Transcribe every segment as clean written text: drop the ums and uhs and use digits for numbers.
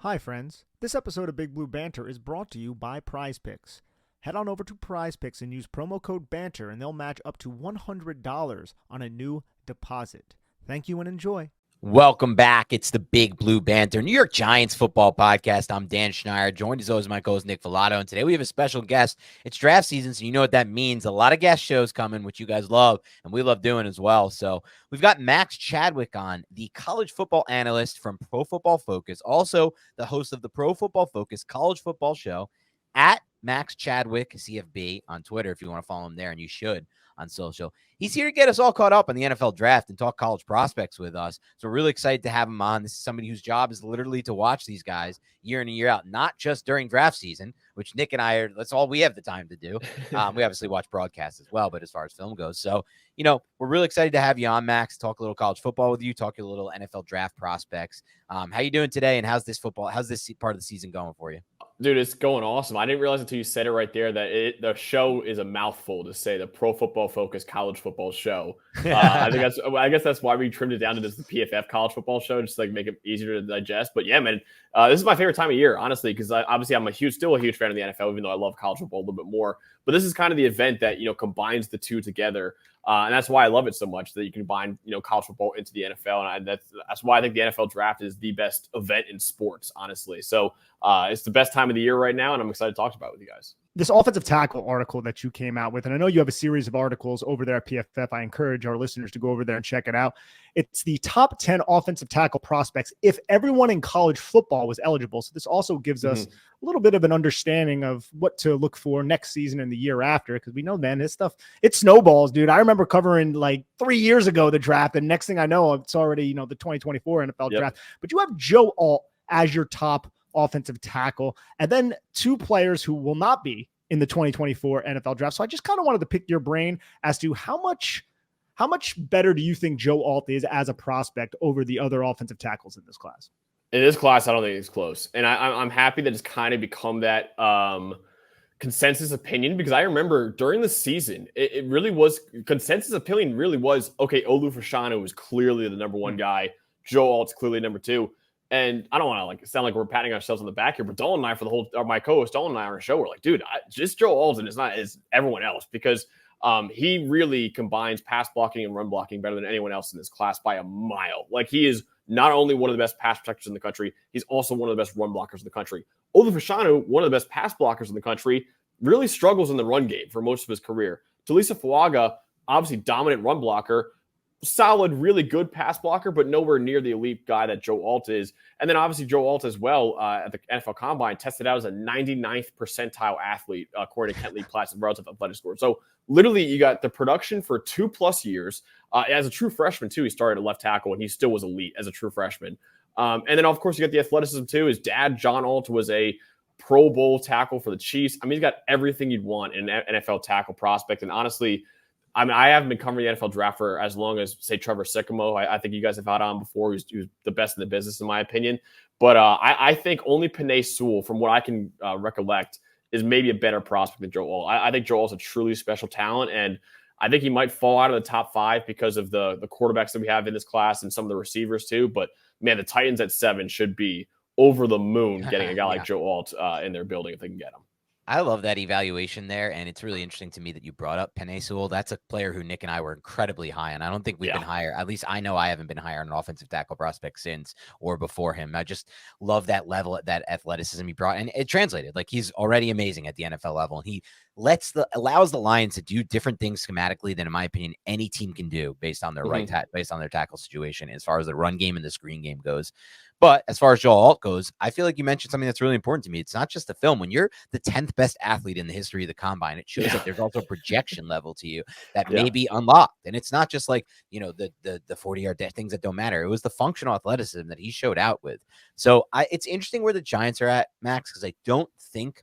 Hi, friends. This episode of Big Blue Banter is brought to you by Prize Picks. Head on over to Prize Picks and use promo code BANTER, and they'll match up to $100 on a new deposit. Thank you and enjoy. Welcome back. It's the Big Blue Banter, New York Giants football podcast. I'm Dan Schneider, joined as always by my co-host Nick Filato, and today we have a special guest. It's draft season, so you know what that means. A lot of guest shows coming, which you guys love, and we love doing as well. So we've got Max Chadwick on, the college football analyst from Pro Football Focus, also the host of the Pro Football Focus college football show, at Max Chadwick CFB on Twitter if you want to follow him there, and you should on social. He's here to get us all caught up on the NFL draft and talk college prospects with us. So we're really excited to have him on. This is somebody whose job is literally to watch these guys year in and year out, not just during draft season, which Nick and I are, that's all we have the time to do. We obviously watch broadcasts as well, but as far as film goes. So, you know, we're really excited to have you on, Max, talk a little college football with you, talk a little NFL draft prospects. How you doing today, and how's this part of the season going for you? Dude, it's going awesome. I didn't realize until you said it right there that the show is a mouthful to say, the Pro Football Focus college football show. I guess that's why we trimmed it down to just the PFF college football show, just to like make it easier to digest. But yeah, man, this is my favorite time of year, honestly, because obviously I'm still a huge fan of the NFL, even though I love college football a little bit more. But this is kind of the event that, combines the two together. And that's why I love it so much, that you can combine, college football into the NFL. And that's why I think the NFL draft is the best event in sports, honestly. So it's the best time of the year right now, and I'm excited to talk about it with you guys. This offensive tackle article that you came out with, and I know you have a series of articles over there at PFF. I encourage our listeners to go over there and check it out. It's the top 10 offensive tackle prospects if everyone in college football was eligible. So this also gives us a little bit of an understanding of what to look for next season and the year after, because we know, man, this stuff, it snowballs, dude. I remember covering like 3 years ago the draft, and next thing I know, it's already, the 2024 NFL draft. But you have Joe Alt as your top offensive tackle, and then two players who will not be in the 2024 NFL draft. So I just kind of wanted to pick your brain as to how much better do you think Joe Alt is as a prospect over the other offensive tackles in this class? In this class, I don't think it's close. And I'm happy that it's kind of become that consensus opinion, because I remember during the season, it really was, consensus opinion really was, okay, Olu Fashanu was clearly the number one guy. Joe Alt's clearly number two. And I don't want to sound like we're patting ourselves on the back here, but Dolan and I, my co-host Dolan and I on our show, we're like, dude, just Joe Alden is not as everyone else, because he really combines pass blocking and run blocking better than anyone else in this class by a mile. Like, he is not only one of the best pass protectors in the country, he's also one of the best run blockers in the country. Olu Fashanu, one of the best pass blockers in the country, really struggles in the run game for most of his career. Talisa Fuaga, obviously dominant run blocker, solid, really good pass blocker, but nowhere near the elite guy that Joe Alt is. And then obviously Joe Alt as well at the NFL Combine tested out as a 99th percentile athlete, according to Kent Lee Platt's relative athletic score. So literally you got the production for 2+ years. As a true freshman too, he started at left tackle, and he still was elite as a true freshman. And then of course you got the athleticism too. His dad, John Alt, was a Pro Bowl tackle for the Chiefs. I mean, he's got everything you'd want in an NFL tackle prospect. And honestly, I mean, I haven't been covering the NFL draft for as long as, say, Trevor Sycamore. I think you guys have had on before. He was the best in the business, in my opinion. But I think only Penei Sewell, from what I can recollect, is maybe a better prospect than Joe Alt. I think Joe Alt's a truly special talent, and I think he might fall out of the top 5 because of the quarterbacks that we have in this class and some of the receivers too. But, man, the Titans at 7 should be over the moon getting a guy like Joe Alt in their building if they can get him. I love that evaluation there, and it's really interesting to me that you brought up Penei Sewell. That's a player who Nick and I were incredibly high on. I don't think we've been higher. At least I know I haven't been higher on an offensive tackle prospect since or before him. I just love that level, that athleticism he brought, and it translated. Like, he's already amazing at the NFL level, and he allows the Lions to do different things schematically than, in my opinion, any team can do based on their based on their tackle situation, as far as the run game and the screen game goes. But as far as Joe Alt goes, I feel like you mentioned something that's really important to me. It's not just the film. When you're the 10th best athlete in the history of the combine, it shows that there's also a projection level to you that may be unlocked. And it's not just like, the 40-yard things that don't matter. It was the functional athleticism that he showed out with. So it's interesting where the Giants are at, Max, because I don't think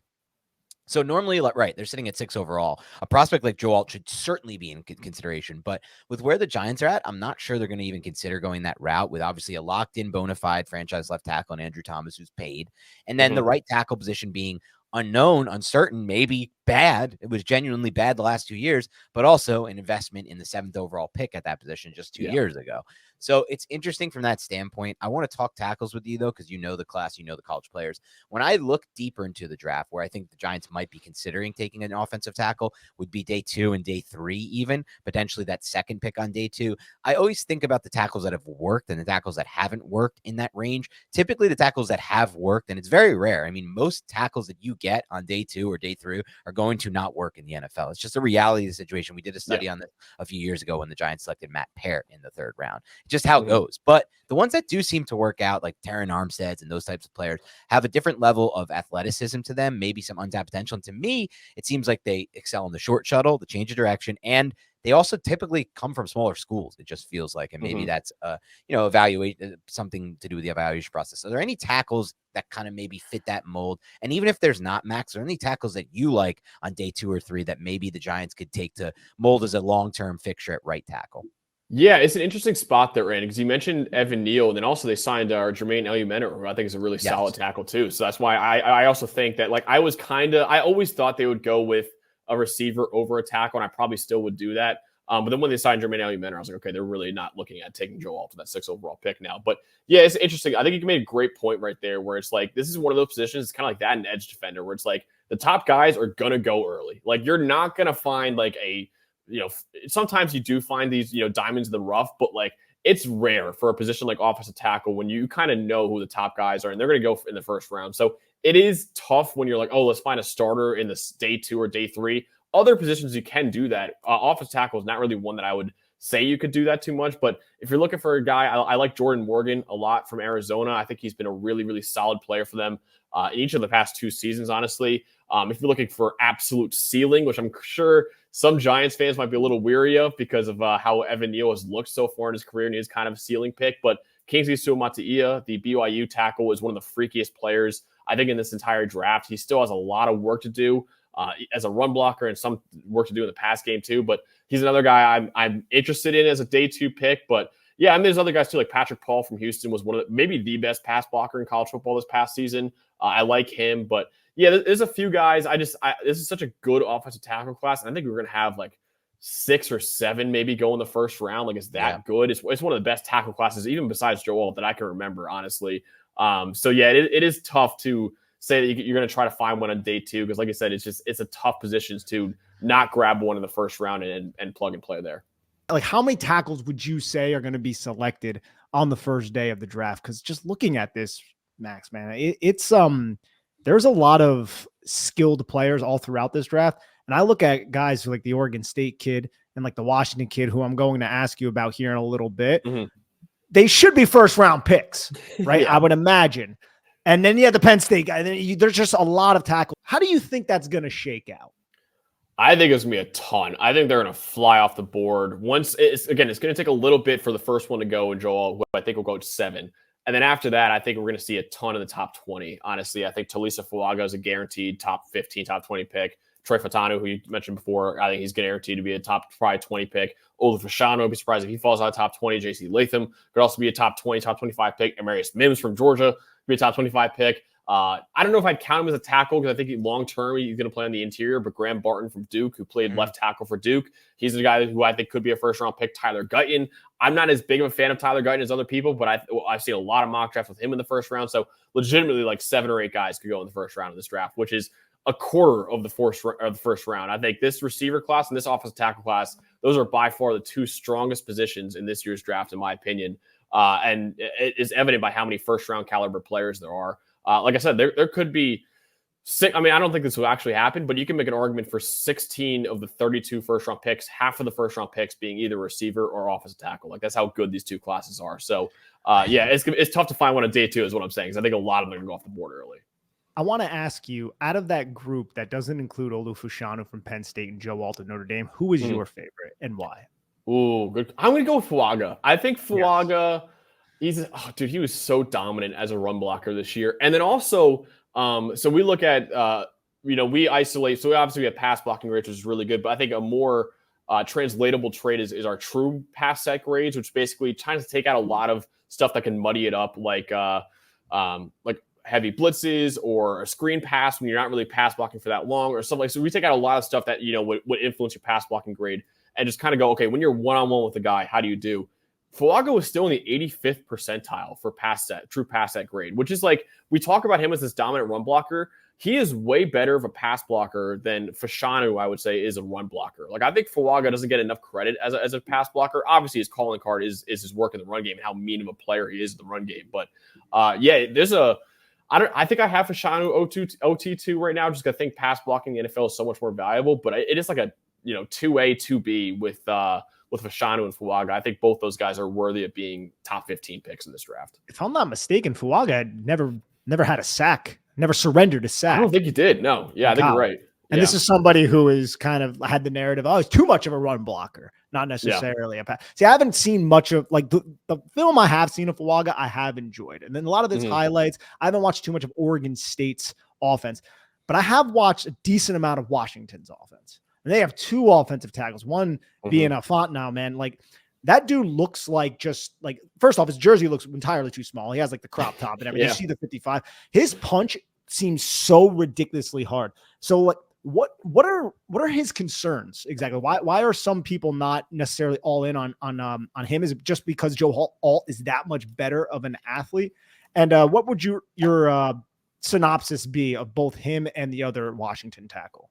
So normally, right, they're sitting at 6 overall. A prospect like Joe Alt should certainly be in consideration. But with where the Giants are at, I'm not sure they're going to even consider going that route, with obviously a locked-in bona fide franchise left tackle and Andrew Thomas, who's paid. And then the right tackle position being unknown, uncertain, maybe bad. It was genuinely bad the last 2 years, but also an investment in the 7th overall pick at that position just 2 years ago. So it's interesting from that standpoint. I want to talk tackles with you, though, because you know the class, you know the college players. When I look deeper into the draft, where I think the Giants might be considering taking an offensive tackle would be day 2 and day 3, even potentially that second pick on day 2. I always think about the tackles that have worked and the tackles that haven't worked in that range. Typically, the tackles that have worked, and it's very rare. I mean, most tackles that you get on day 2 or day 3 are going to not work in the NFL. It's just a reality of the situation. We did a study on this a few years ago when the Giants selected Matt Parrott in the 3rd round. Just how it goes. But the ones that do seem to work out, like Terran Armsteads and those types of players, have a different level of athleticism to them, maybe some untapped potential. And to me, it seems like they excel in the short shuttle, the change of direction, and they also typically come from smaller schools. It just feels like, and maybe that's evaluate something to do with the evaluation process. Are there any tackles that kind of maybe fit that mold? And even if there's not, Max, are there any tackles that you like on day 2 or 3 that maybe the Giants could take to mold as a long-term fixture at right tackle? Yeah, it's an interesting spot they're in because you mentioned Evan Neal, and then also they signed Jermaine Eluemunor, who I think is a really solid tackle too. So that's why I also think that, like, I always thought they would go with a receiver over a tackle, and I probably still would do that. But then when they signed Jermaine Eluemunor, I was like, okay, they're really not looking at taking Joe Alt to that 6th overall pick now. But yeah, it's interesting. I think you made a great point right there where it's like, this is one of those positions, it's kind of like that in edge defender, where it's like the top guys are going to go early. Like, you're not going to find like sometimes you do find these, diamonds in the rough, but like it's rare for a position like offensive tackle when you kind of know who the top guys are and they're going to go in the 1st round. So it is tough when you're like, oh, let's find a starter in this day 2 or day 3. Other positions you can do that. Offensive tackle is not really one that I would say you could do that too much. But if you're looking for a guy, I like Jordan Morgan a lot from Arizona. I think he's been a really, really solid player for them in each of the past 2 seasons, honestly. If you're looking for absolute ceiling, which I'm sure some Giants fans might be a little weary of because of how Evan Neal has looked so far in his career, and he's kind of a ceiling pick. But Kingsley Suamataia, the BYU tackle, is one of the freakiest players, I think, in this entire draft. He still has a lot of work to do as a run blocker and some work to do in the pass game too. But he's another guy I'm interested in as a day 2 pick. But yeah, and there's other guys too, like Patrick Paul from Houston was one of maybe the best pass blocker in college football this past season. I like him, but yeah, there's a few guys. This is such a good offensive tackle class, and I think we're going to have like 6 or 7 maybe go in the 1st round. Like, it's that good. It's one of the best tackle classes, even besides Joe Alt, that I can remember, honestly. So yeah, it is tough to say that you're going to try to find one on day 2 because, like I said, it's a tough positions to not grab one in the 1st round and plug and play there. Like, how many tackles would you say are going to be selected on the first day of the draft? Because just looking at this, Max, man, it's there's a lot of skilled players all throughout this draft. And I look at guys like the Oregon State kid and like the Washington kid, who I'm going to ask you about here in a little bit. Mm-hmm. They should be 1st round picks, right? Yeah. I would imagine. And then, the Penn State guy. There's just a lot of tackles. How do you think that's going to shake out? I think it's going to be a ton. I think they're going to fly off the board. It's going to take a little bit for the first one to go, and Joel, who I think will go to 7. And then after that, I think we're going to see a ton in the top 20. Honestly, I think Talisa Fuaga is a guaranteed top 15, top 20 pick. Troy Fatanu, who you mentioned before, I think he's guaranteed to be a top probably 20 pick. Olu Fashanu, I'd be surprised if he falls out of top 20. JC Latham could also be a top 20, top 25 pick. And Marius Mims from Georgia could be a top 25 pick. I don't know if I'd count him as a tackle because I think long-term he's going to play on the interior, but Graham Barton from Duke, who played left tackle for Duke, he's the guy who I think could be a 1st-round pick. Tyler Guyton. I'm not as big of a fan of Tyler Guyton as other people, but I've seen a lot of mock drafts with him in the 1st round. So legitimately, like 7 or 8 guys could go in the 1st round of this draft, which is a quarter of the 1st round. I think this receiver class and this offensive tackle class, those are by far the 2 strongest positions in this year's draft, in my opinion. And it is evident by how many 1st-round caliber players there are. Like I said, there could be 6. I mean, I don't think this will actually happen, but you can make an argument for 16 of the 32 1st-round picks, half of the 1st-round picks being either receiver or offensive tackle. Like, that's how good these 2 classes are. So, yeah, it's tough to find one on day 2 is what I'm saying, because I think a lot of them are going to go off the board early. I want to ask you, out of that group that doesn't include Olu Fashanu from Penn State and Joe Alt of Notre Dame, who is your favorite and why? Ooh, good. I'm going to go with Fuaga. I think Fuaga... Yes. He was so dominant as a run blocker this year. And then also, so we look at, we isolate. So we obviously have pass blocking grades, which is really good. But I think a more translatable trait is our true pass set grades, which basically tries to take out a lot of stuff that can muddy it up, like heavy blitzes or a screen pass when you're not really pass blocking for that long or something like. So we take out a lot of stuff that, would influence your pass blocking grade and just kind of go, okay, when you're one-on-one with a guy, how do you do? Fuaga was still in the 85th percentile for true pass set grade, which is like, we talk about him as this dominant run blocker. He is way better of a pass blocker than Fashanu, I would say, is a run blocker. Like, I think Fuaga doesn't get enough credit as a pass blocker. Obviously, his calling card is his work in the run game and how mean of a player he is in the run game. But I think I have Fashanu OT2 right now, just because I think pass blocking in the NFL is so much more valuable. But it is like a 2A, 2B with Fashanu and Fuaga. I think both those guys are worthy of being top 15 picks in this draft. If I'm not mistaken, Fuaga had never had a sack, never surrendered a sack. I don't think he did. No. Yeah, I think you're right. And this is somebody who is kind of had the narrative, he's too much of a run blocker, not necessarily a pass. See, I haven't seen much of like the film I have seen of Fuaga, I have enjoyed. And then a lot of his highlights, I haven't watched too much of Oregon State's offense, but I have watched a decent amount of Washington's offense. And they have two offensive tackles, one being a Fontenot, man. Like, that dude looks like first off, his jersey looks entirely too small. He has like the crop top and everything. You see the 55. His punch seems so ridiculously hard. So like, what are his concerns exactly? Why are some people not necessarily all in on him? Is it just because Joe Alt is that much better of an athlete? And what would your synopsis be of both him and the other Washington tackle?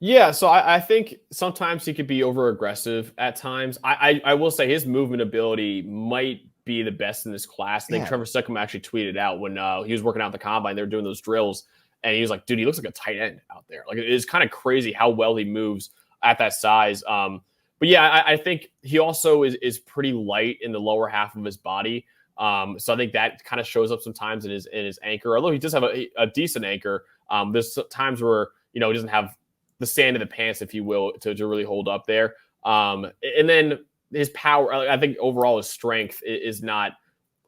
Yeah, so I think sometimes he could be over aggressive at times. I will say his movement ability might be the best in this class. I think Trevor Suckham actually tweeted out when he was working out at the combine, they were doing those drills. And he was like, dude, he looks like a tight end out there. Like, it is kind of crazy how well he moves at that size. But yeah, I think he also is pretty light in the lower half of his body. So I think that kind of shows up sometimes in his anchor. Although he does have a decent anchor, there's times where, he doesn't have the sand in the pants, if you will, to really hold up there. And then his power, I think overall his strength is not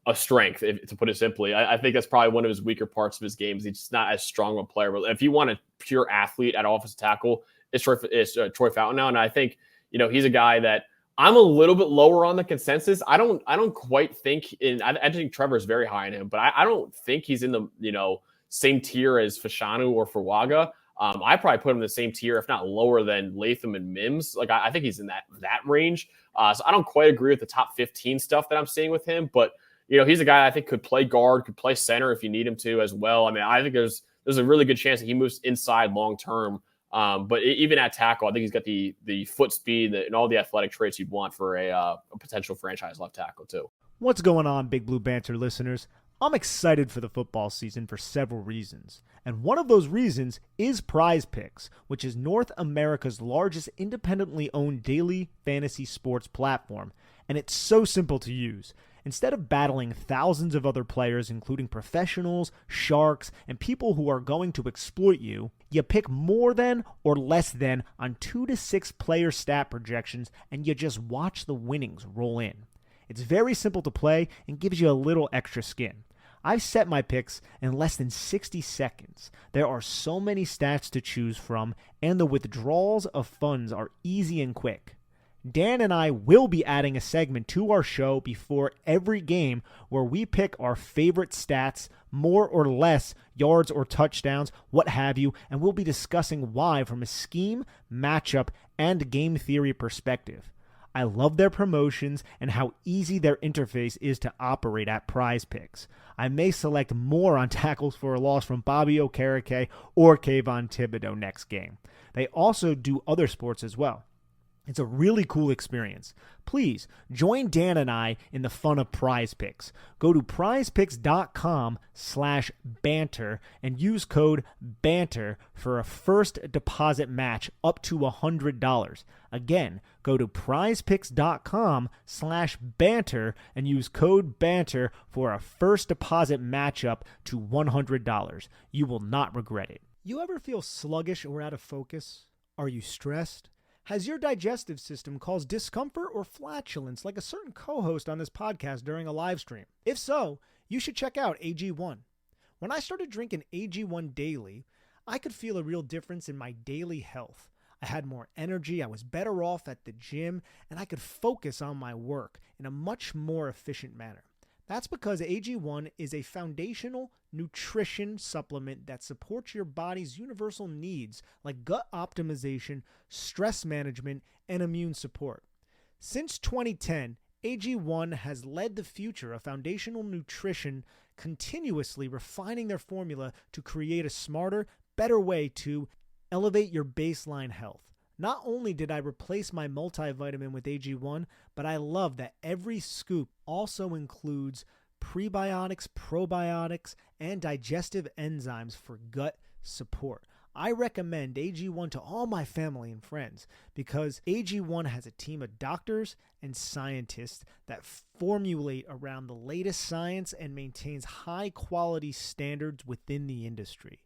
a strength, to put it simply. I think that's probably one of his weaker parts of his games. He's just not as strong of a player. But if you want a pure athlete at offensive tackle, it's Troy Fountain now. And I think, he's a guy that I'm a little bit lower on the consensus. I don't quite think I think Trevor is very high in him, but I don't think he's in the, same tier as Fashanu or Fuaga. I probably put him in the same tier, if not lower than Latham and Mims. Like, I think he's in that range. So I don't quite agree with the top 15 stuff that I'm seeing with him, but he's a guy I think could play guard, could play center if you need him to as well. I mean, I think there's a really good chance that he moves inside long term. But even at tackle, I think he's got the foot speed and all the athletic traits you'd want for a potential franchise left tackle too. What's going on, Big Blue Banter listeners? I'm excited for the football season for several reasons. And one of those reasons is Prize Picks, which is North America's largest independently owned daily fantasy sports platform. And it's so simple to use. Instead of battling thousands of other players, including professionals, sharks, and people who are going to exploit you, you pick more than or less than on 2 to 6 player stat projections, and you just watch the winnings roll in. It's very simple to play and gives you a little extra skin. I've set my picks in less than 60 seconds. There are so many stats to choose from, and the withdrawals of funds are easy and quick. Dan and I will be adding a segment to our show before every game where we pick our favorite stats, more or less yards or touchdowns, what have you, and we'll be discussing why from a scheme, matchup, and game theory perspective. I love their promotions and how easy their interface is to operate at Prize Picks. I may select more on tackles for a loss from Bobby Okereke or Kayvon Thibodeau next game. They also do other sports as well. It's a really cool experience. Please join Dan and I in the fun of Prize Picks. Go to prizepicks.com/banter and use code BANTER for a first deposit match up to $100. Again, go to prizepicks.com/banter and use code BANTER for a first deposit match up to $100. You will not regret it. You ever feel sluggish or out of focus? Are you stressed? Has your digestive system caused discomfort or flatulence like a certain co-host on this podcast during a live stream? If so, you should check out AG1. When I started drinking AG1 daily, I could feel a real difference in my daily health. I had more energy, I was better off at the gym, and I could focus on my work in a much more efficient manner. That's because AG1 is a foundational nutrition supplement that supports your body's universal needs like gut optimization, stress management, and immune support. Since 2010, AG1 has led the future of foundational nutrition, continuously refining their formula to create a smarter, better way to elevate your baseline health. Not only did I replace my multivitamin with AG1, but I love that every scoop also includes prebiotics, probiotics, and digestive enzymes for gut support. I recommend AG1 to all my family and friends because AG1 has a team of doctors and scientists that formulate around the latest science and maintains high quality standards within the industry.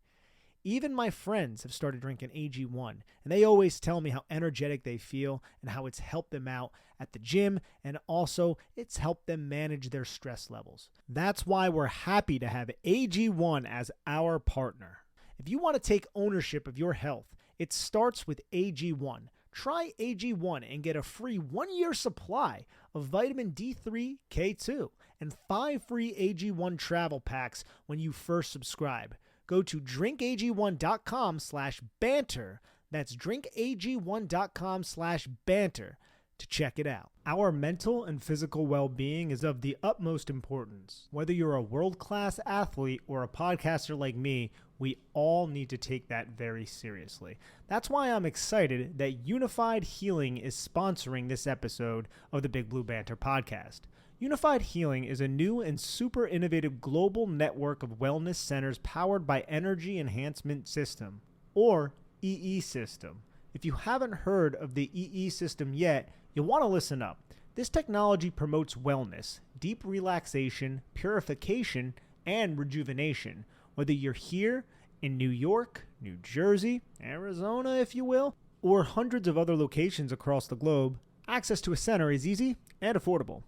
Even my friends have started drinking AG1, and they always tell me how energetic they feel and how it's helped them out at the gym, and also it's helped them manage their stress levels. That's why we're happy to have AG1 as our partner. If you want to take ownership of your health, it starts with AG1. Try AG1 and get a free 1-year supply of vitamin D3, K2, and 5 free AG1 travel packs when you first subscribe. Go to drinkag1.com/banter. That's drinkag1.com/banter to check it out. Our mental and physical well-being is of the utmost importance. Whether you're a world-class athlete or a podcaster like me, we all need to take that very seriously. That's why I'm excited that Unified Healing is sponsoring this episode of the Big Blue Banter podcast. Unified Healing is a new and super innovative global network of wellness centers powered by Energy Enhancement System, or EE System. If you haven't heard of the EE System yet, you'll want to listen up. This technology promotes wellness, deep relaxation, purification, and rejuvenation. Whether you're here in New York, New Jersey, Arizona, if you will, or hundreds of other locations across the globe, access to a center is easy and affordable.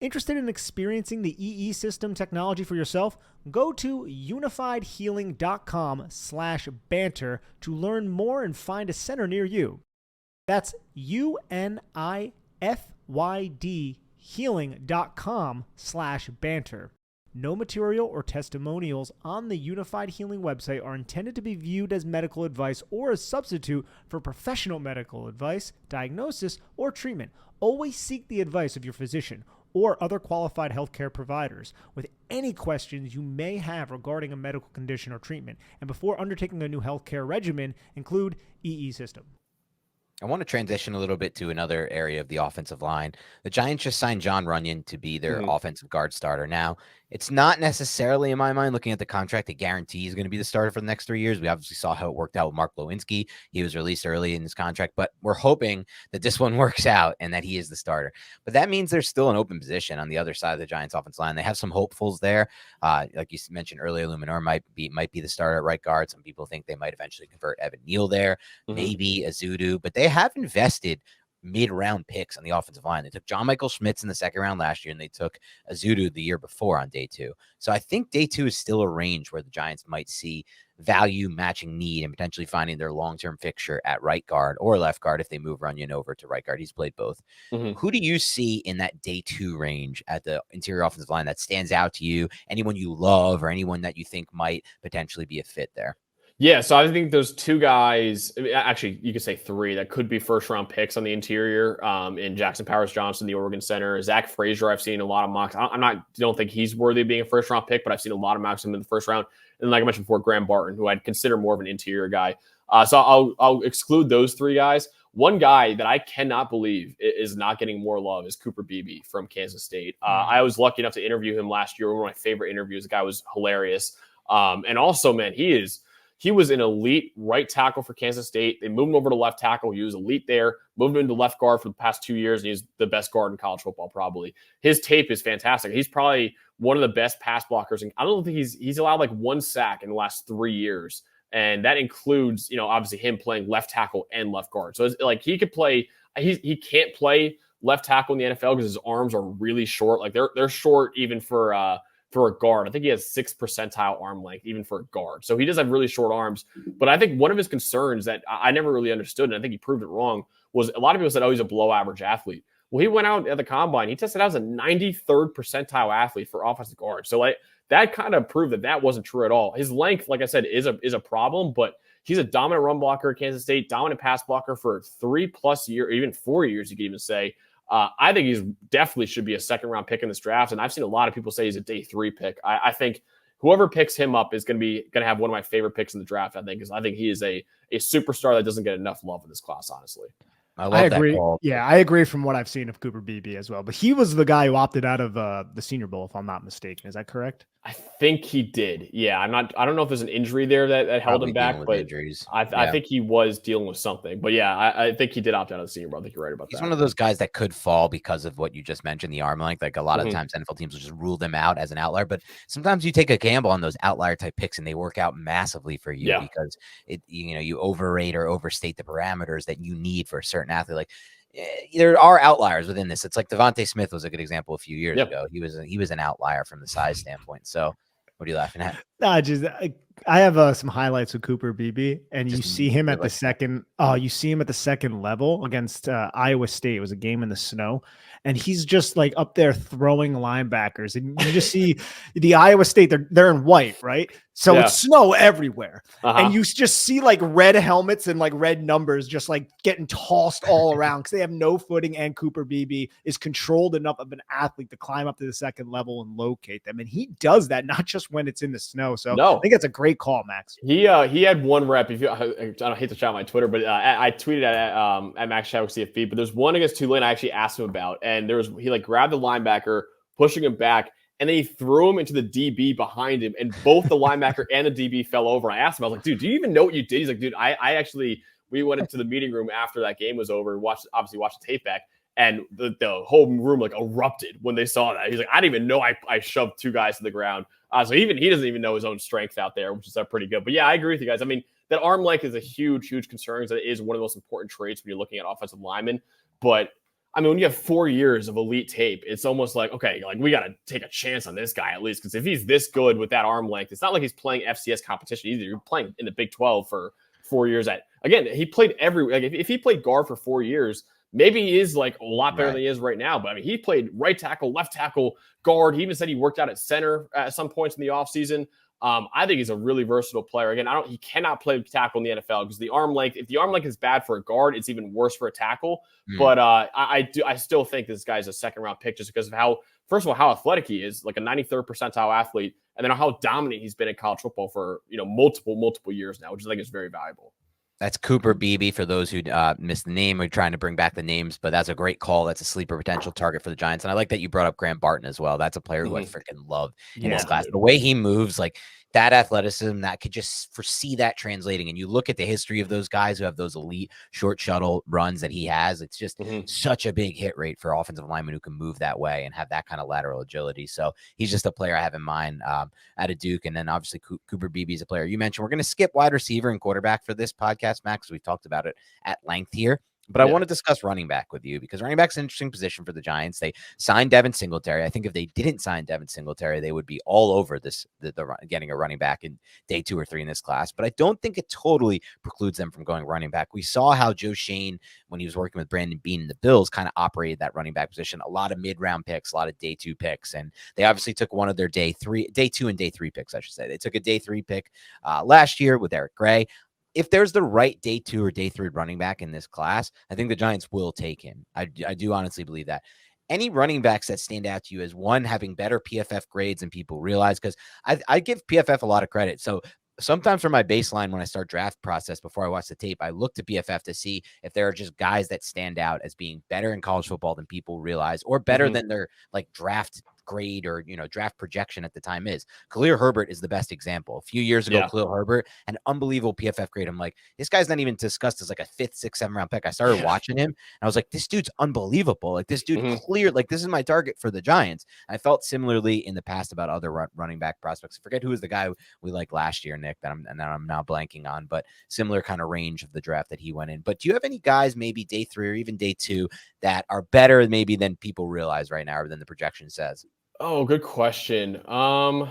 Interested in experiencing the EE System technology for yourself? Go to unifiedhealing.com/banter to learn more and find a center near you. That's UNIFYD healing.com/banter. No material or testimonials on the Unified Healing website are intended to be viewed as medical advice or a substitute for professional medical advice, diagnosis, or treatment. Always seek the advice of your physician or other qualified healthcare providers with any questions you may have regarding a medical condition or treatment. And before undertaking a new healthcare regimen, include EE System. I want to transition a little bit to another area of the offensive line. The Giants just signed John Runyon to be their offensive guard starter. Now, it's not necessarily, in my mind, looking at the contract, a guarantee he's going to be the starter for the next 3 years. We obviously saw how it worked out with Mark Lewinsky. He was released early in his contract, but we're hoping that this one works out and that he is the starter. But that means there's still an open position on the other side of the Giants offensive line. They have some hopefuls there. Like you mentioned earlier, Luminor might be the starter at right guard. Some people think they might eventually convert Evan Neal there, maybe Azudu, but they have invested mid-round picks on the offensive line. They took John Michael Schmitz in the second round last year, and they took Azudu the year before on day 2. So I think day 2 is still a range where the Giants might see value matching need and potentially finding their long-term fixture at right guard or left guard if they move Runyon over to right guard. He's played both. Who do you see in that day 2 range at the interior offensive line that stands out to you? Anyone you love or anyone that you think might potentially be a fit there? Yeah, so I think those 2 guys, actually, you could say 3 that could be first-round picks on the interior. In Jackson Powers-Johnson, the Oregon center, Zach Frazier. I've seen a lot of mocks. Don't think he's worthy of being a first-round pick, but I've seen a lot of mocks of him in the first round. And like I mentioned before, Graham Barton, who I'd consider more of an interior guy. So I'll exclude those 3 guys. One guy that I cannot believe is not getting more love is Cooper Beebe from Kansas State. I was lucky enough to interview him last year. One of my favorite interviews. The guy was hilarious. And also, man, he was an elite right tackle for Kansas State. They moved him over to left tackle. He was elite there. Moved him into left guard for the past 2 years, and he's the best guard in college football probably. His tape is fantastic. He's probably one of the best pass blockers. And I don't think he's allowed like 1 sack in the last 3 years. And that includes, obviously him playing left tackle and left guard. So it's like he could play – he can't play left tackle in the NFL because his arms are really short. Like they're short even for a guard. I think he has 6th percentile arm length, even for a guard. So he does have really short arms. But I think one of his concerns that I never really understood, and I think he proved it wrong, was a lot of people said, he's a below average athlete. Well, he went out at the combine. He tested out as a 93rd percentile athlete for offensive guard. So that kind of proved that wasn't true at all. His length, like I said, is a problem, but he's a dominant run blocker at Kansas State, dominant pass blocker for 3+ years, even 4 years, you could even say. I think he's definitely should be a second-round pick in this draft, and I've seen a lot of people say he's a day 3 pick. I think whoever picks him up is going to have one of my favorite picks in the draft. I think he is a superstar that doesn't get enough love in this class, honestly. I agree. Yeah, I agree from what I've seen of Cooper Beebe as well. But he was the guy who opted out of the Senior Bowl, if I'm not mistaken. Is that correct? I think he did. Yeah, I don't know if there's an injury there that held him back, but I think he was dealing with something. But yeah, I think he did opt out of the Senior Bowl. I think you're right about that. He's one of those guys that could fall because of what you just mentioned, the arm length. Like a lot of times NFL teams will just rule them out as an outlier, but sometimes you take a gamble on those outlier type picks and they work out massively for you because you overrate or overstate the parameters that you need for a certain athlete. Like there are outliers within this. It's like Devontae Smith was a good example a few years ago. He was an outlier from the size standpoint. So what are you laughing at? I have some highlights of Cooper Beebe, and you see him at the second. You see him at the second level against Iowa State. It was a game in the snow, and he's just like up there throwing linebackers, and you just see the Iowa State. They're in white, right? So it's snow everywhere, and you just see like red helmets and like red numbers just like getting tossed all around because they have no footing. And Cooper Beebe is controlled enough of an athlete to climb up to the second level and locate them, and he does that not just when it's in the snow. So I think that's a great call, Max. He had one rep. I don't hate to shout my Twitter, but I tweeted at Max Chadwick CFB. But there's one against Tulane I actually asked him about, and he like grabbed the linebacker, pushing him back, and then he threw him into the DB behind him, and both the linebacker and the DB fell over. I asked him, I was like, dude, do you even know what you did? He's like, dude, we went into the meeting room after that game was over, watched the tape back, and the whole room like erupted when they saw that. He's like, I didn't even know I shoved 2 guys to the ground. So even he doesn't even know his own strength out there, which is pretty good. But yeah, I agree with you guys. I mean, that arm length is a huge, huge concern. That is one of the most important traits when you're looking at offensive linemen. But I mean, when you have 4 years of elite tape, it's almost like, okay, like we got to take a chance on this guy at least. Because if he's this good with that arm length, it's not like he's playing FCS competition either. You're playing in the Big 12 for 4 years. Again, he played if he played guard for 4 years, maybe he is like a lot better than he is right now. But I mean, he played right tackle, left tackle, guard. He even said he worked out at center at some points in the offseason. I think he's a really versatile player. Again, he cannot play tackle in the NFL because the arm length, if the arm length is bad for a guard, it's even worse for a tackle. But I still think this guy's a second round pick just because of first of all, how athletic he is, like a 93rd percentile athlete, and then how dominant he's been in college football for, multiple years now, which I think is very valuable. That's Cooper Beebe for those who missed the name. We're trying to bring back the names, but that's a great call. That's a sleeper potential target for the Giants. And I like that you brought up Graham Barton as well. That's a player who I freaking love in this class. The way he moves, like that athleticism, that could just foresee that translating. And you look at the history of those guys who have those elite short shuttle runs that he has. It's just such a big hit rate for offensive linemen who can move that way and have that kind of lateral agility. So he's just a player I have in mind out of Duke. And then obviously Cooper Beebe is a player you mentioned. We're going to skip wide receiver and quarterback for this podcast, Max. We've talked about it at length here. But I want to discuss running back with you because running back's an interesting position for the Giants. They signed Devin Singletary. I think if they didn't sign Devin Singletary, they would be all over this, getting a running back in day 2 or 3 in this class. But I don't think it totally precludes them from going running back. We saw how Joe Schoen, when he was working with Brandon Beane and the Bills, kind of operated that running back position. A lot of mid-round picks, a lot of day 2 picks. And they obviously took one of their day 2 and day 3 picks, I should say. They took a day 3 pick last year with Eric Gray. If there's the right day 2 or day 3 running back in this class, I think the Giants will take him. I do honestly believe that. Any running backs that stand out to you as one having better PFF grades than people realize, because I give PFF a lot of credit. So sometimes for my baseline, when I start draft process before I watch the tape, I look to PFF to see if there are just guys that stand out as being better in college football than people realize, or better than their like draft grade or draft projection at the time is. Khalil Herbert is the best example. A few years ago, Khalil Herbert, an unbelievable PFF grade. I'm like, this guy's not even discussed as like a 5th, 6th, 7th round pick. I started watching him and I was like, this dude's unbelievable. Like this dude clear, like this is my target for the Giants. I felt similarly in the past about other running back prospects. I forget who was the guy we liked last year, Nick, that I'm now blanking on, but similar kind of range of the draft that he went in. But do you have any guys maybe day 3 or even day 2 that are better maybe than people realize right now or than the projection says? Oh, good question. All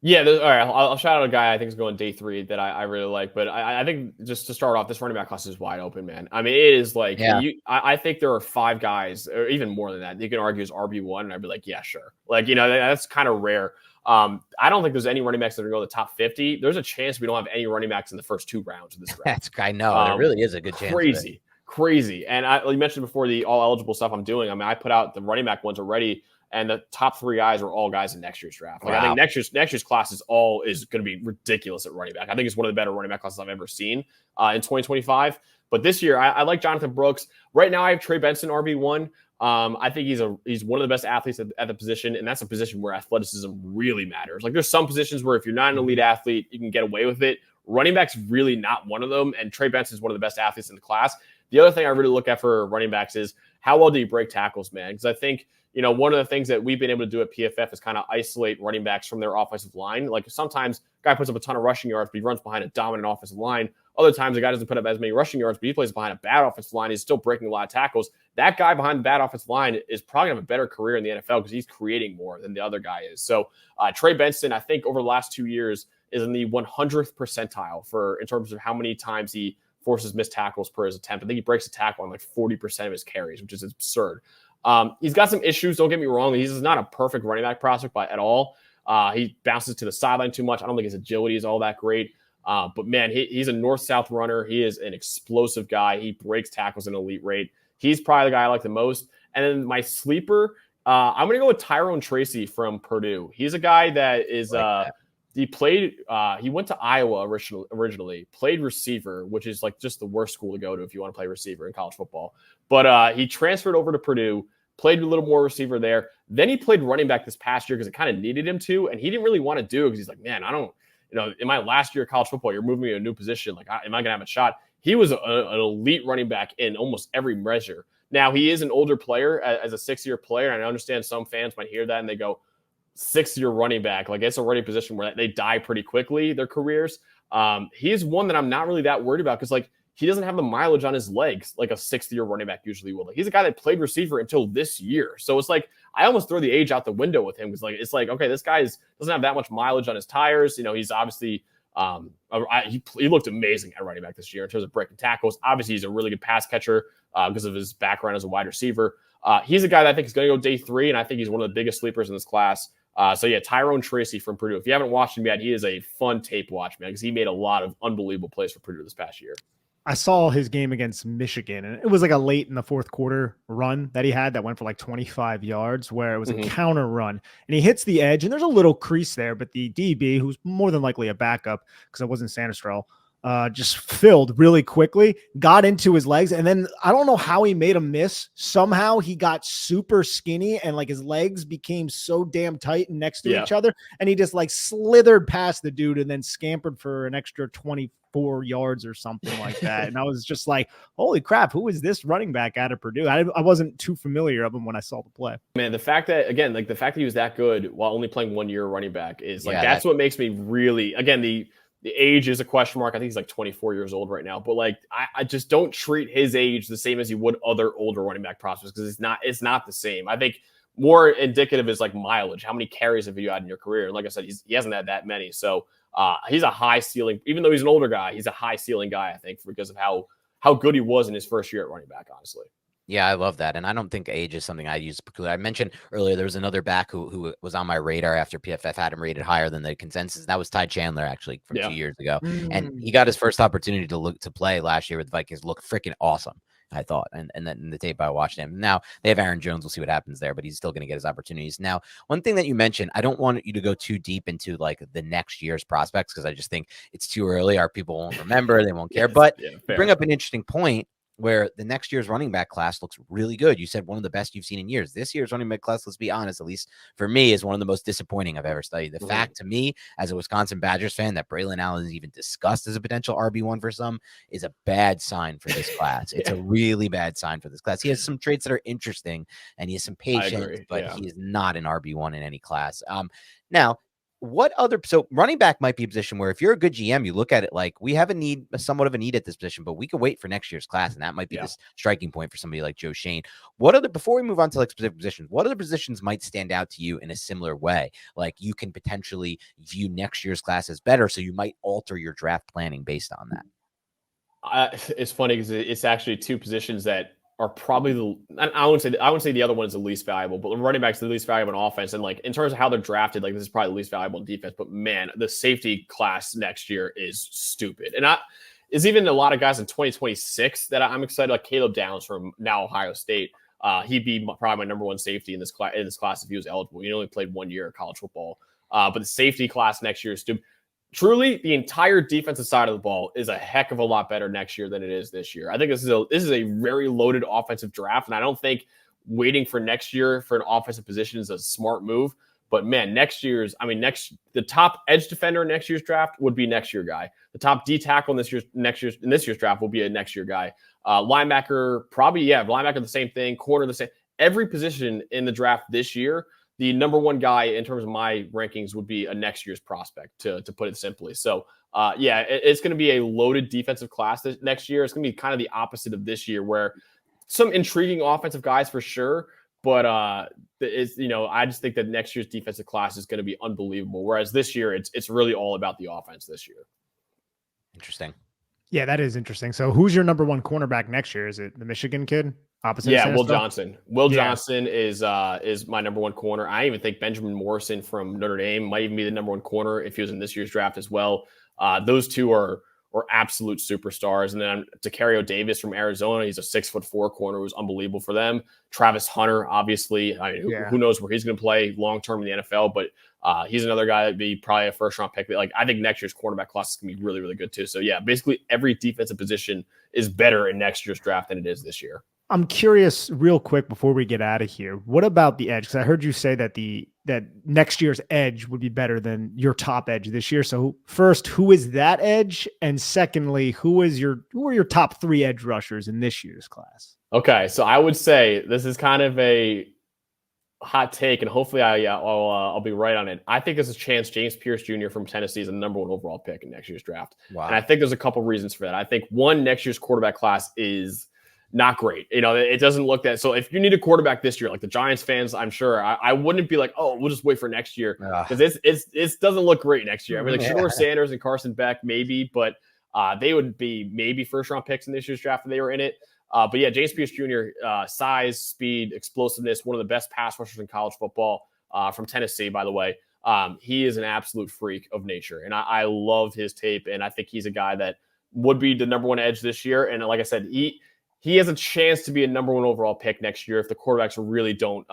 right. I'll shout out a guy I think is going day 3 that I really like. But I think just to start off, this running back class is wide open, man. I mean, it is like I think there are 5 guys, or even more than that, you can argue is RB1, and I'd be like, yeah, sure. Like that's kind of rare. I don't think there's any running backs that are going to go to the top 50. There's a chance we don't have any running backs in the first 2 rounds of this draft. I know there really is a good chance. crazy. And you mentioned before the all eligible stuff I'm doing. I mean, I put out the running back ones already, and the top 3 guys are all guys in next year's draft. Like, wow. I think next year's class is going to be ridiculous at running back. I think it's one of the better running back classes I've ever seen in 2025. But this year, I like Jonathan Brooks. Right now, I have Trey Benson RB1. I think he's one of the best athletes at the position, and that's a position where athleticism really matters. Like, there's some positions where if you're not an elite athlete, you can get away with it. Running back's really not one of them, and Trey Benson is one of the best athletes in the class. The other thing I really look at for running backs is how well do you break tackles, man? Because I think, one of the things that we've been able to do at PFF is kind of isolate running backs from their offensive line. Like, sometimes a guy puts up a ton of rushing yards, but he runs behind a dominant offensive line. Other times, a guy doesn't put up as many rushing yards, but he plays behind a bad offensive line. He's still breaking a lot of tackles. That guy behind the bad offensive line is probably going to have a better career in the NFL because he's creating more than the other guy is. So Trey Benson, I think over the last 2 years, is in the 100th percentile in terms of how many times he forces missed tackles per his attempt. I think he breaks a tackle on like 40% of his carries, which is absurd. He's got some issues. Don't get me wrong. He's not a perfect running back prospect at all. He bounces to the sideline too much. I don't think his agility is all that great. But man, he's a north-south runner. He is an explosive guy. He breaks tackles at an elite rate. He's probably the guy I like the most. And then my sleeper, I'm going to go with Tyrone Tracy from Purdue. He's a guy that is he went to Iowa originally, played receiver, which is like just the worst school to go to if you want to play receiver in college football. But he transferred over to Purdue, played a little more receiver there. Then he played running back this past year because it kind of needed him to, and he didn't really want to do it because he's like, man, I don't, in my last year of college football, you're moving me to a new position. Like, am I going to have a shot? He was an elite running back in almost every measure. Now, he is an older player as a 6-year player, and I understand some fans might hear that and they go, 6-year running back, like it's already a position where they die pretty quickly, their careers. He's one that I'm not really that worried about because, like, he doesn't have the mileage on his legs like a 6th-year running back usually will. Like, he's a guy that played receiver until this year. So it's like, I almost throw the age out the window with him because, like, it's like, okay, this guy doesn't have that much mileage on his tires. He's obviously he looked amazing at running back this year in terms of breaking tackles. Obviously, he's a really good pass catcher because of his background as a wide receiver. He's a guy that I think is going to go day 3, and I think he's one of the biggest sleepers in this class. So yeah, Tyrone Tracy from Purdue. If you haven't watched him yet, he is a fun tape watch, man, because he made a lot of unbelievable plays for Purdue this past year. I saw his game against Michigan, and it was like a late in the 4th quarter run that he had that went for like 25 yards where it was a counter run, and he hits the edge, and there's a little crease there, but the DB, who's more than likely a backup because it wasn't Sanistrell, just filled really quickly, got into his legs, and then I don't know how he made a miss. Somehow he got super skinny, and like his legs became so damn tight and next to each other, and he just like slithered past the dude and then scampered for an extra 24 yards or something like that. And I was just like, holy crap, who is this running back out of Purdue? I wasn't too familiar of him when I saw the play. Man, the fact that he was that good while only playing 1 year running back is like, that's what makes me really, again, the age is a question mark. I think he's like 24 years old right now, but like, I just don't treat his age the same as you would other older running back prospects because it's not the same. I think more indicative is like mileage. How many carries have you had in your career? And like I said, he hasn't had that many. So he's a high ceiling, even though he's an older guy, he's a high ceiling guy, I think, because of how good he was in his first year at running back, honestly. Yeah, I love that. And I don't think age is something I use particularly. I mentioned earlier there was another back who was on my radar after PFF had him rated higher than the consensus. And that was Ty Chandler, actually, from 2 years ago. And he got his first opportunity to play last year with the Vikings. Looked freaking awesome, I thought. And then in the tape I watched him. Now they have Aaron Jones. We'll see what happens there, but he's still going to get his opportunities. Now, one thing that you mentioned, I don't want you to go too deep into like the next year's prospects because I just think it's too early. Our people won't remember. They won't care. But you bring up an interesting point where the next year's running back class looks really good. You said one of the best you've seen in years. This year's running back class, let's be honest, at least for me, is one of the most disappointing I've ever studied. The fact to me, as a Wisconsin Badgers fan, that Braylon Allen is even discussed as a potential RB1 for some is a bad sign for this class. It's a really bad sign for this class. He has some traits that are interesting, and he has some patience, but he is not an RB1 in any class. Now, so running back might be a position where if you're a good GM, you look at it like we have somewhat of a need at this position, but we could wait for next year's class. And that might be this striking point for somebody like Joe Schoen. Before we move on to like specific positions, what other positions might stand out to you in a similar way? Like you can potentially view next year's class as better. So you might alter your draft planning based on that. It's funny because it's actually two positions that are probably I wouldn't say the other one is the least valuable, but running back's the least valuable in offense. And like in terms of how they're drafted, like this is probably the least valuable in defense. But man, the safety class next year is stupid. And is even a lot of guys in 2026 that I'm excited. Like Caleb Downs from now Ohio State. He'd be probably my number one safety in this class if he was eligible. He only played 1 year of college football. But the safety class next year is truly the entire defensive side of the ball is a heck of a lot better next year than it is this year. I think this is a very loaded offensive draft, and I don't think waiting for next year for an offensive position is a smart move. But man, the top edge defender in next year's draft would be next year guy. The top D tackle in this year's draft will be a next year guy. Linebacker, linebacker the same thing. Corner the same. Every position in the draft this year, the number one guy in terms of my rankings would be a next year's prospect, to put it simply. So, it's going to be a loaded defensive class next year. It's going to be kind of the opposite of this year, where some intriguing offensive guys for sure, but I just think that next year's defensive class is going to be unbelievable. Whereas this year, it's really all about the offense this year. Interesting. Yeah, that is interesting. So who's your number one cornerback next year? Is it the Michigan kid? Opposite Will Johnson. Johnson is my number one corner. I even think Benjamin Morrison from Notre Dame might even be the number one corner if he was in this year's draft as well. Those two are absolute superstars. And then Tacario Davis from Arizona. He's a 6'4" corner who's unbelievable for them. Travis Hunter, obviously. Who knows where he's going to play long-term in the NFL, but he's another guy that'd be probably a first-round pick. Like, I think next year's quarterback class is going to be really, really good too. So, yeah, basically every defensive position is better in next year's draft than it is this year. I'm curious real quick before we get out of here. What about the edge? Because I heard you say that that next year's edge would be better than your top edge this year. So first, who is that edge? And secondly, who are your top 3 edge rushers in this year's class? Okay, so I would say this is kind of a hot take, and hopefully I'll be right on it. I think there's a chance James Pierce Jr. from Tennessee is the number 1 overall pick in next year's draft. Wow. And I think there's a couple reasons for that. I think one, next year's quarterback class is not great. It doesn't look that. So if you need a quarterback this year, like the Giants fans, I'm sure I wouldn't be like, oh, we'll just wait for next year, because it doesn't look great next year. I mean, like Shedeur Sanders and Carson Beck, maybe, but they would be maybe first round picks in this year's draft if they were in it. But yeah, James Pierce Jr., size, speed, explosiveness, one of the best pass rushers in college football, from Tennessee, by the way. He is an absolute freak of nature, and I love his tape, and I think he's a guy that would be the number 1 edge this year. And like I said, he has a chance to be a number 1 overall pick next year if the quarterbacks really don't,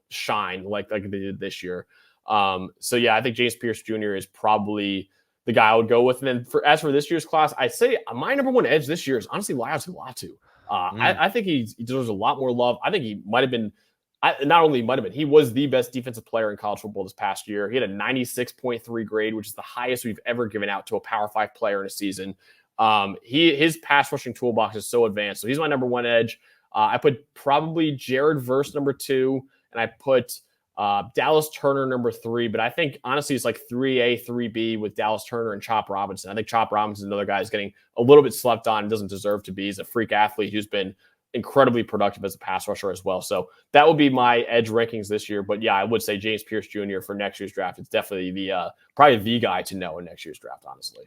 shine like they did this year. So yeah, I think James Pierce Jr. is probably the guy I would go with. And then as for this year's class, I'd say my number 1 edge this year is honestly Laiatu Latu. I think he deserves a lot more love. I think he might have been, he was the best defensive player in college football this past year. He had a 96.3 grade, which is the highest we've ever given out to a Power 5 player in a season. His pass rushing toolbox is so advanced. So he's my number 1 edge. I put probably Jared Verse number 2, and I put Dallas Turner number 3. But I think honestly it's like 3A, 3B with Dallas Turner and Chop Robinson. I think Chop Robinson is another guy who's getting a little bit slept on and doesn't deserve to be. He's a freak athlete who's been incredibly productive as a pass rusher as well. So that would be my edge rankings this year. But yeah, I would say James Pierce Jr. for next year's draft. It's definitely probably the guy to know in next year's draft, honestly.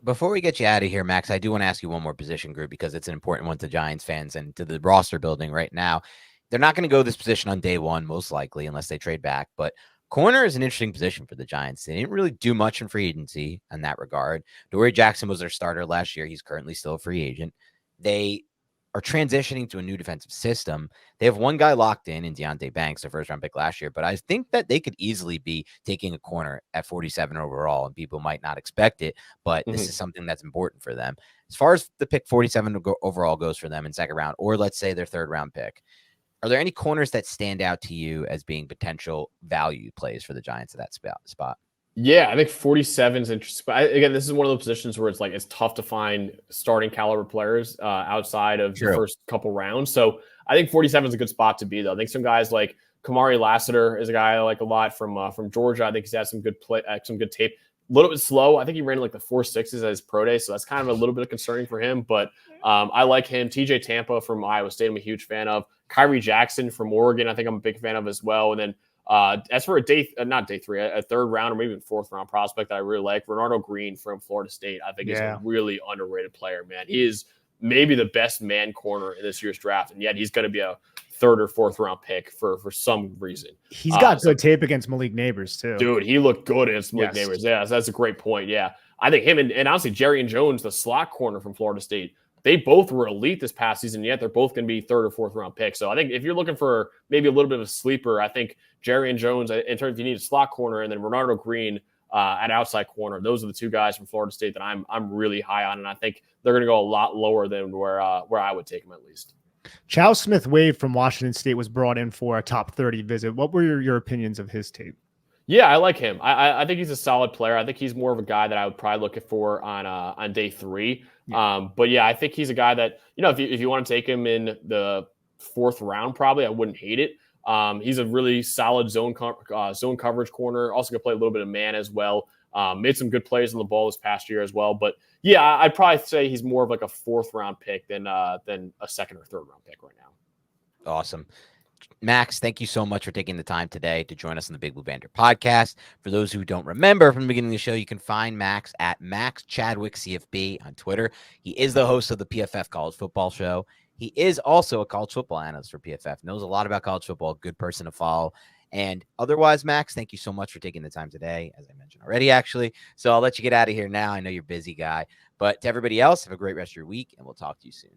Before we get you out of here, Max, I do want to ask you one more position group because it's an important one to Giants fans and to the roster building right now. They're not going to go this position on day 1, most likely, unless they trade back. But corner is an interesting position for the Giants. They didn't really do much in free agency in that regard. Dory Jackson was their starter last year. He's currently still a free agent. They are transitioning to a new defensive system. They have one guy locked in Deonte Banks, their first round pick last year, but I think that they could easily be taking a corner at 47 overall, and people might not expect it, but this is something that's important for them. As far as the pick 47 overall goes for them in second round, or let's say their third round pick, are there any corners that stand out to you as being potential value plays for the Giants at that spot? Yeah, I think 47 is interesting. But again, this is one of those positions where it's tough to find starting caliber players outside of the first couple rounds. So I think 47 is a good spot to be, though. I think some guys like Kamari Lassiter is a guy I like a lot from Georgia. I think he's had some good tape. A little bit slow. I think he ran like the 4.6s at his pro day, so that's kind of a little bit concerning for him. But I like him. TJ Tampa from Iowa State, I'm a huge fan of. Kyrie Jackson from Oregon, I think I'm a big fan of as well. And then as for a third round or maybe even fourth round prospect that I really like, Renardo Green from Florida State, I think is a really underrated player, man. He is maybe the best man corner in this year's draft, and yet he's going to be a third or fourth round pick for some reason. He's got good tape against Malik Neighbors too. Dude, he looked good against Malik Neighbors. Yeah, so that's a great point. Yeah. I think him and honestly, Jerry and Jones, the slot corner from Florida State, they both were elite this past season, yet they're both going to be third or fourth round picks. So I think if you're looking for maybe a little bit of a sleeper, I think Jerry and Jones, in terms of you need a slot corner, and then Renardo Green at outside corner. Those are the two guys from Florida State that I'm really high on, and I think they're going to go a lot lower than where I would take them at least. Chow Smith-Wade from Washington State was brought in for a top 30 visit. What were your opinions of his tape? Yeah, I like him. I think he's a solid player. I think he's more of a guy that I would probably look for on day 3. Yeah. But yeah, I think he's a guy that, if you want to take him in the 4th round, probably I wouldn't hate it. He's a really solid zone coverage corner. Also going to play a little bit of man as well. Made some good plays on the ball this past year as well. But yeah, I'd probably say he's more of like a 4th round pick than a 2nd or 3rd round pick right now. Awesome. Max, thank you so much for taking the time today to join us on the Big Blue Banter podcast. For those who don't remember from the beginning of the show, you can find Max at Max Chadwick CFB on Twitter. He is the host of the PFF College Football Show. He is also a college football analyst for PFF, knows a lot about college football, good person to follow. And otherwise, Max, thank you so much for taking the time today, as I mentioned already, actually. So I'll let you get out of here now. I know you're a busy guy. But to everybody else, have a great rest of your week, and we'll talk to you soon.